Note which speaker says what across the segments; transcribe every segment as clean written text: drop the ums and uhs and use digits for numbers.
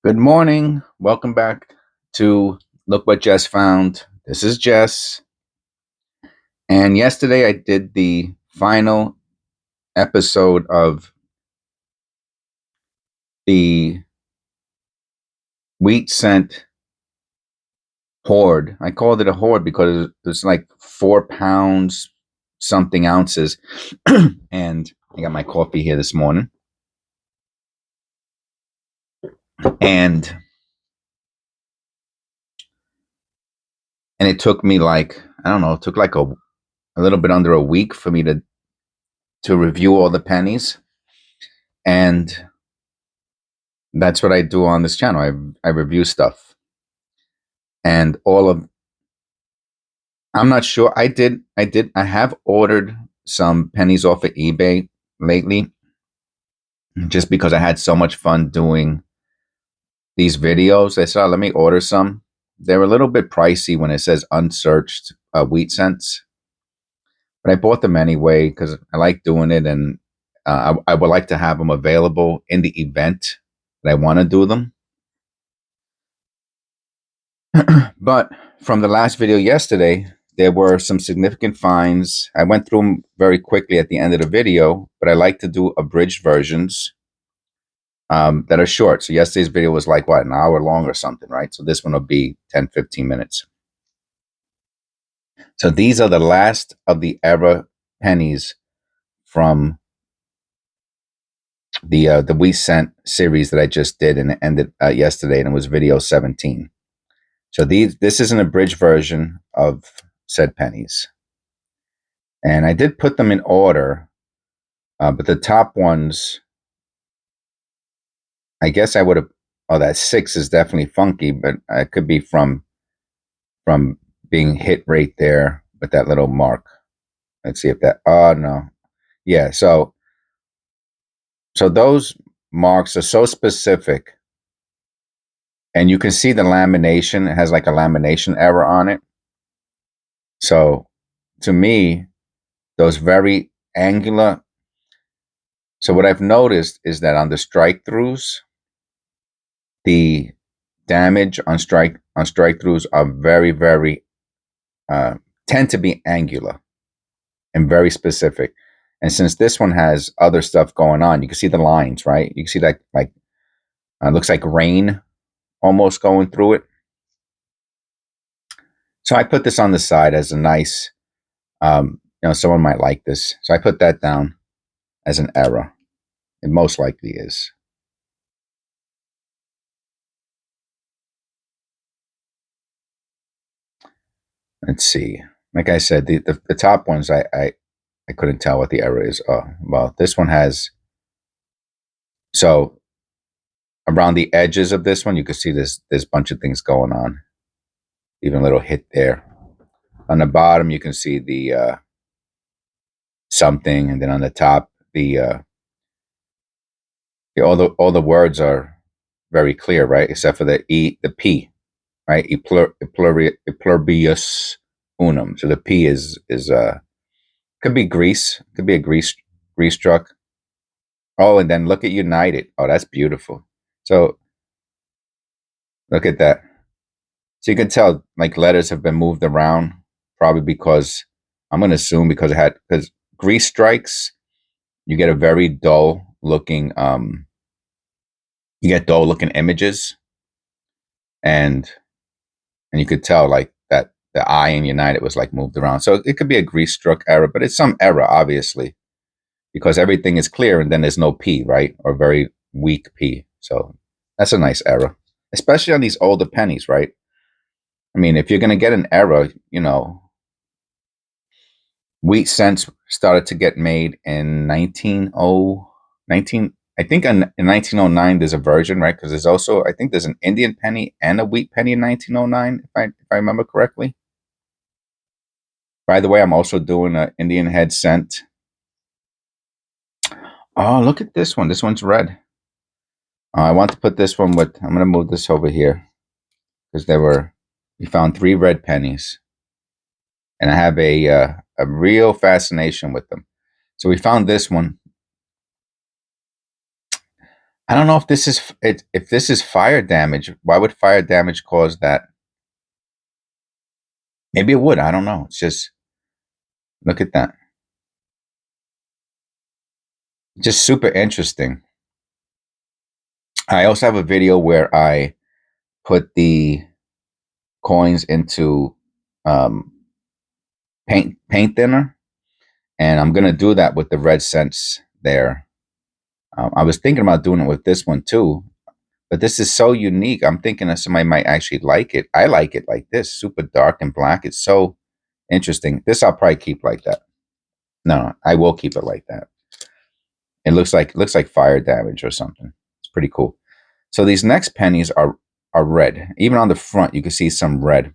Speaker 1: Good morning. Welcome back to Look What Jess Found. This is Jess. And yesterday I did the final episode of the wheat scent hoard. I called it a hoard because it's like 4 pounds, something ounces. And I got my coffee here this morning. And it took me like, I don't know, it took like a little bit under a week for me to review all the pennies. And that's what I do on this channel. I review stuff, and all of I'm not sure. I have ordered some pennies off of eBay lately, just because I had so much fun doing these videos. I said, "Oh, let me order some." They're a little bit pricey when it says unsearched wheat cents, but I bought them anyway because I like doing it, and I would like to have them available in the event that I want to do them. But from the last video yesterday, there were some significant finds. I went through them very quickly at the end of the video, but I like to do abridged versions that are short. So yesterday's video was like, what, an hour long or something, right? So this one will be 10, 15 minutes. So these are the last of the era pennies from the We Sent series that I just did, and it ended yesterday, and it was video 17. So this is an abridged version of said pennies. And I did put them in order, but the top ones, I guess I would have. Oh, that 6 is definitely funky, but it could be from being hit right there with that little mark. Let's see if that. Oh no, yeah. So those marks are so specific, and you can see the lamination. It has like a lamination error on it. So to me, those very angular. So what I've noticed is that on the strike throughs, the damage on strike throughs are very tend to be angular and very specific. And since this one has other stuff going on, you can see the lines, right? You can see that like looks like rain almost going through it. So I put this on the side as a nice, someone might like this. So I put that down as an error. It most likely is. Let's see. Like I said, the top ones I couldn't tell what the error is. Oh, well, this one has. So around the edges of this one, you can see there's a bunch of things going on. Even a little hit there. On the bottom, you can see the something, and then on the top, all the words are very clear, right? Except for the the P, right? Pluribus unum. So the P is could be Greece, could be a Greece truck. Oh, and then look at United. Oh, that's beautiful. So look at that. So you can tell like letters have been moved around, probably because I'm going to assume because Grease strikes, you get a very dull looking you get dull looking images, and you could tell like that the I in United was like moved around. So it could be a grease struck error, but it's some error obviously, because everything is clear and then there's no P, right? Or very weak P. So that's a nice error, especially on these older pennies, right? I mean, if you're going to get an error, wheat cents started to get made in 19. I think in 1909 there's a version, right? Because there's also, I think there's an Indian penny and a wheat penny in 1909, if I remember correctly. By the way, I'm also doing an Indian head cent. Oh, look at this one. This one's red. I want to put this one with. I'm going to move this over here because we found 3 red pennies, and I have a real fascination with them. So we found this one. I don't know if this is if this is fire damage. Why would fire damage cause that? Maybe it would. I don't know. It's just look at that. Just super interesting. I also have a video where I put the coins into um, paint thinner, and I'm gonna do that with the red scents there. I was thinking about doing it with this one too, but this is so unique. I'm thinking that somebody might actually like it. I like it like this, super dark and black. It's so interesting. This I'll probably keep like that. No, I will keep it like that. It looks like fire damage or something. It's pretty cool. So these next pennies are red. Even on the front, you can see some red.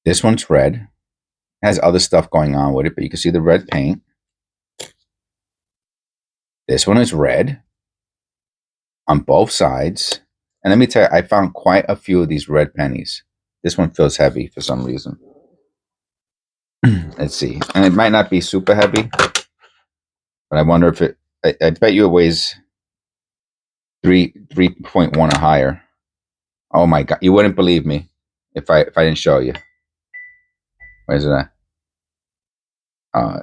Speaker 1: This one's red. It has other stuff going on with it, but you can see the red paint. This one is red on both sides. And let me tell you, I found quite a few of these red pennies. This one feels heavy for some reason. Let's see. And it might not be super heavy, but I wonder if I bet you it weighs 3.1 or higher. Oh my god, you wouldn't believe me if I didn't show you. Where's it at?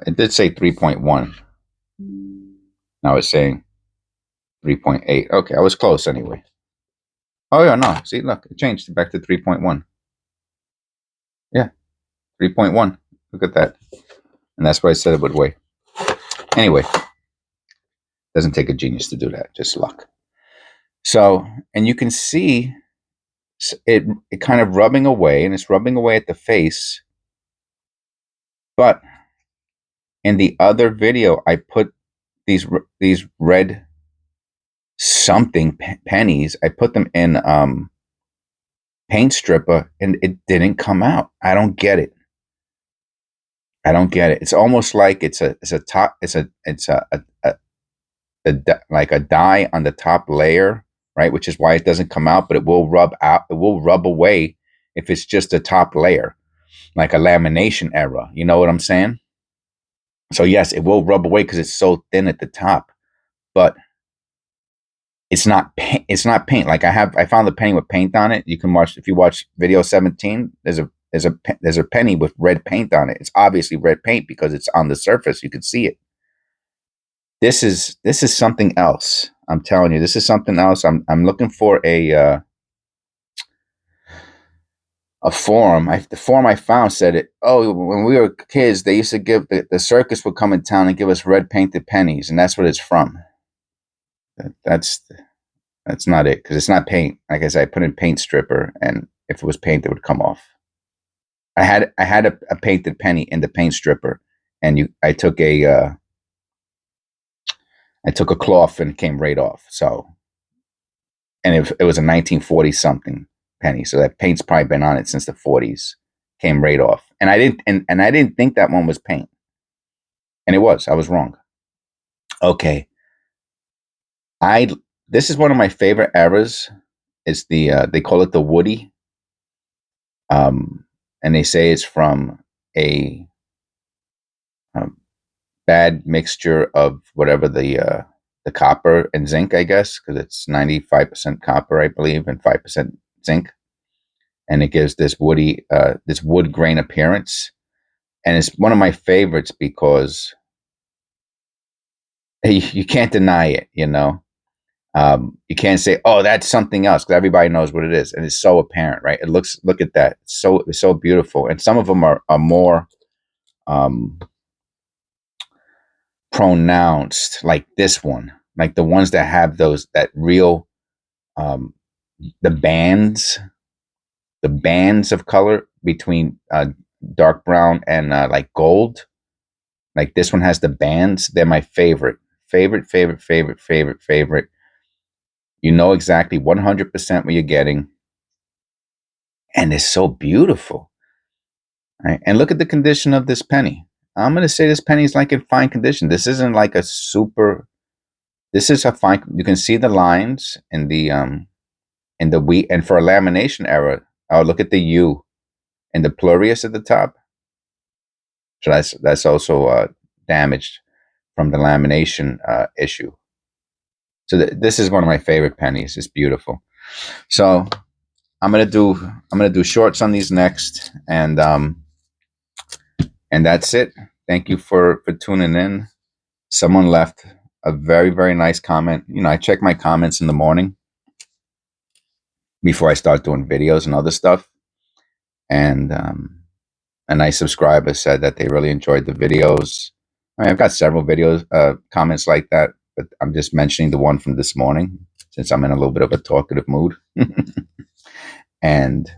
Speaker 1: It did say 3.1. Now it's saying 3.8. Okay, I was close anyway. Oh yeah, no. See, look, it changed back to 3.1. Yeah, 3.1. Look at that. And that's what I said it would weigh. Anyway, doesn't take a genius to do that, just luck. So, and you can see it kind of rubbing away, and it's rubbing away at the face. But in the other video, I put these red something pennies. I put them in paint stripper, and it didn't come out. I don't get it. I don't get it. It's almost like it's a top. It's like a dye on the top layer, right? Which is why it doesn't come out, but it will rub out. It will rub away if it's just a top layer, like a lamination error. You know what I'm saying? So yes, it will rub away because it's so thin at the top, but it's not paint. It's not paint. Like I found the penny with paint on it. You can watch if you watch video 17. There's a penny with red paint on it. It's obviously red paint because it's on the surface. You can see it. This is something else. I'm telling you, this is something else. I'm looking for a forum. The forum I found said it. Oh, when we were kids, they used to give the circus would come in town and give us red painted pennies, and that's what it's from. That's not it because it's not paint. Like I said, I put in paint stripper, and if it was paint, it would come off. I had a painted penny in the paint stripper, and I took a cloth and it came right off. So, and it was a 1940 something penny, so that paint's probably been on it since the 40s. Came right off, and I didn't think that one was paint, and it was. I was wrong. Okay, I this is one of my favorite eras. It's they call it the Woody, and they say it's from a um, bad mixture of whatever the copper and zinc, I guess, because it's 95% copper, I believe, and 5% zinc, and it gives this wood grain appearance, and it's one of my favorites because you can't deny it. You can't say, "Oh, that's something else," because everybody knows what it is, and it's so apparent, right? Look at that, it's so beautiful, and some of them are more um, pronounced, like this one, like the ones that have those that real um, the bands, the bands of color between dark brown and like gold. Like this one has the bands. They're my favorite. You know exactly 100% what you're getting, and it's so beautiful. Right? And look at the condition of this penny. I'm going to say this penny is like in fine condition. This isn't like a super. This is a fine. You can see the lines in the wheat, and for a lamination error. Oh, look at the U and the plurius at the top. So that's also damaged. from the lamination issue. So this is one of my favorite pennies. It's beautiful. So I'm gonna do shorts on these next, and that's it. Thank you for tuning in. Someone left a very, very nice comment. I check my comments in the morning before I start doing videos and other stuff. And a nice subscriber said that they really enjoyed the videos. I've got several videos, comments like that, but I'm just mentioning the one from this morning since I'm in a little bit of a talkative mood. And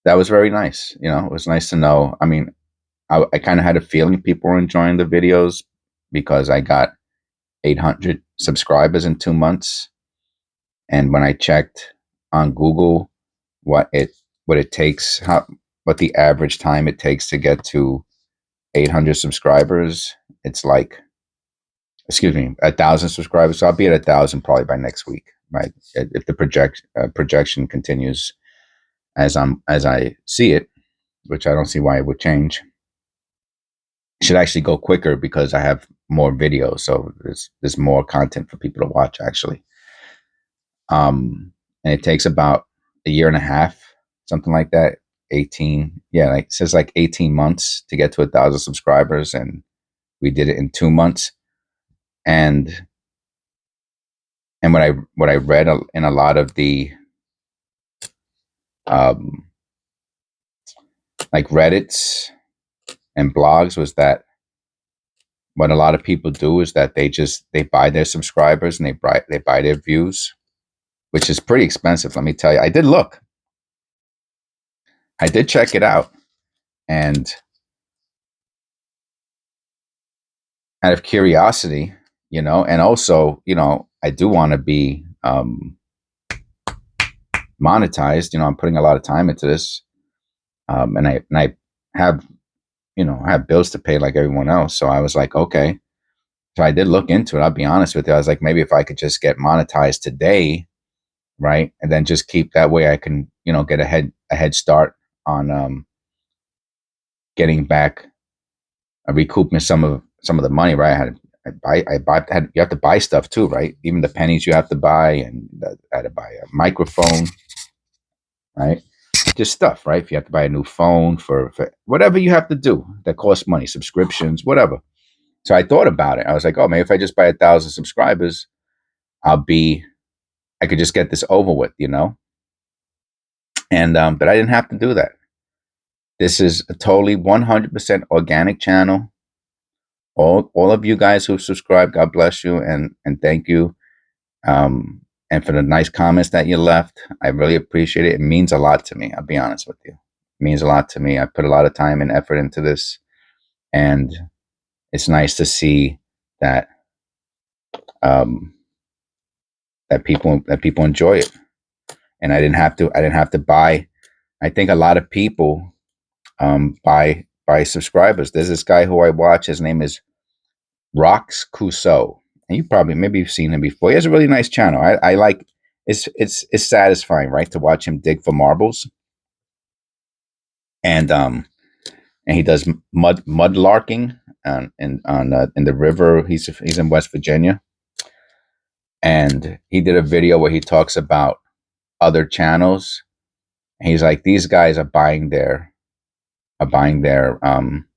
Speaker 1: that was very nice. It was nice to know. I mean, I kind of had a feeling people were enjoying the videos because I got 800 subscribers in 2 months. And when I checked on Google what it takes, what the average time it takes to get to 800 subscribers, it's like, excuse me, 1,000 subscribers. So I'll be at 1,000 probably by next week, right? If the projection continues as I see it, which I don't see why it would change. It should actually go quicker because I have more videos, so there's more content for people to watch actually. And it takes about a year and a half, something like that. 18, yeah, like it says like 18 months to get to 1,000 subscribers, and we did it in 2 months. And what I read in a lot of the um, like Reddits and blogs was that what a lot of people do is that they buy their subscribers and they buy their views, which is pretty expensive. Let me tell you, I did check it out, and out of curiosity, and also, I do want to be monetized. I'm putting a lot of time into this, and I have, I have bills to pay like everyone else. So I was like, okay. So I did look into it. I'll be honest with you. I was like, maybe if I could just get monetized today, right, and then just keep that way, I can, get a head start on getting back, recouping some of the money, right? You have to buy stuff too, right? Even the pennies you have to buy, and I had to buy a microphone, right? Just stuff, right? If you have to buy a new phone for whatever you have to do that costs money, subscriptions, whatever. So I thought about it. I was like, oh, maybe if I just buy 1,000 subscribers, I could just get this over with. And but I didn't have to do that. This is a totally 100% organic channel. All of you guys who subscribed, God bless you, and thank you. And for the nice comments that you left, I really appreciate it. It means a lot to me. I'll be honest with you. It means a lot to me. I put a lot of time and effort into this, and it's nice to see that um, that people enjoy it. And I didn't have to buy. I think a lot of people buy subscribers. There's this guy who I watch. His name is Rox Cusot, and maybe you've seen him before. He has a really nice channel. I like. It's satisfying, right, to watch him dig for marbles, and he does mudlarking in the river. He's in West Virginia, and he did a video where he talks about other channels. And he's like, these guys are buying their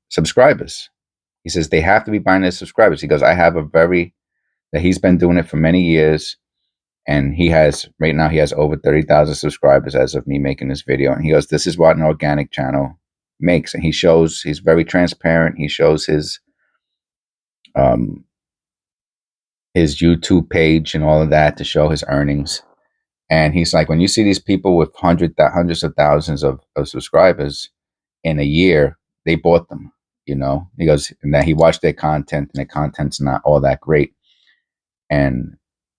Speaker 1: subscribers. He says they have to be buying their subscribers. He goes, that he's been doing it for many years, and right now he has over 30,000 subscribers as of me making this video. And he goes, this is what an organic channel makes. And he's very transparent. He shows um, his YouTube page and all of that to show his earnings. And he's like, when you see these people with hundreds of thousands of subscribers in a year, they bought them. He goes, and that he watched their content, and their content's not all that great. And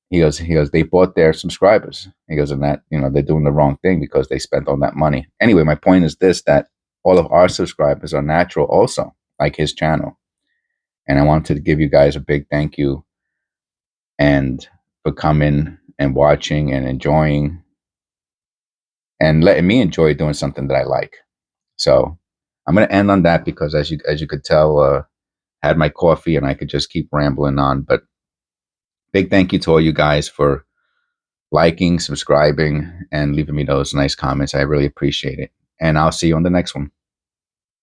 Speaker 1: he goes, they bought their subscribers. He goes, and that, they're doing the wrong thing because they spent all that money. Anyway, my point is this, that all of our subscribers are natural also, like his channel. And I wanted to give you guys a big thank you, and for coming and watching and enjoying and letting me enjoy doing something that I like. So I'm going to end on that because as you could tell, had my coffee, and I could just keep rambling on. But big thank you to all you guys for liking, subscribing, and leaving me those nice comments. I really appreciate it. And I'll see you on the next one.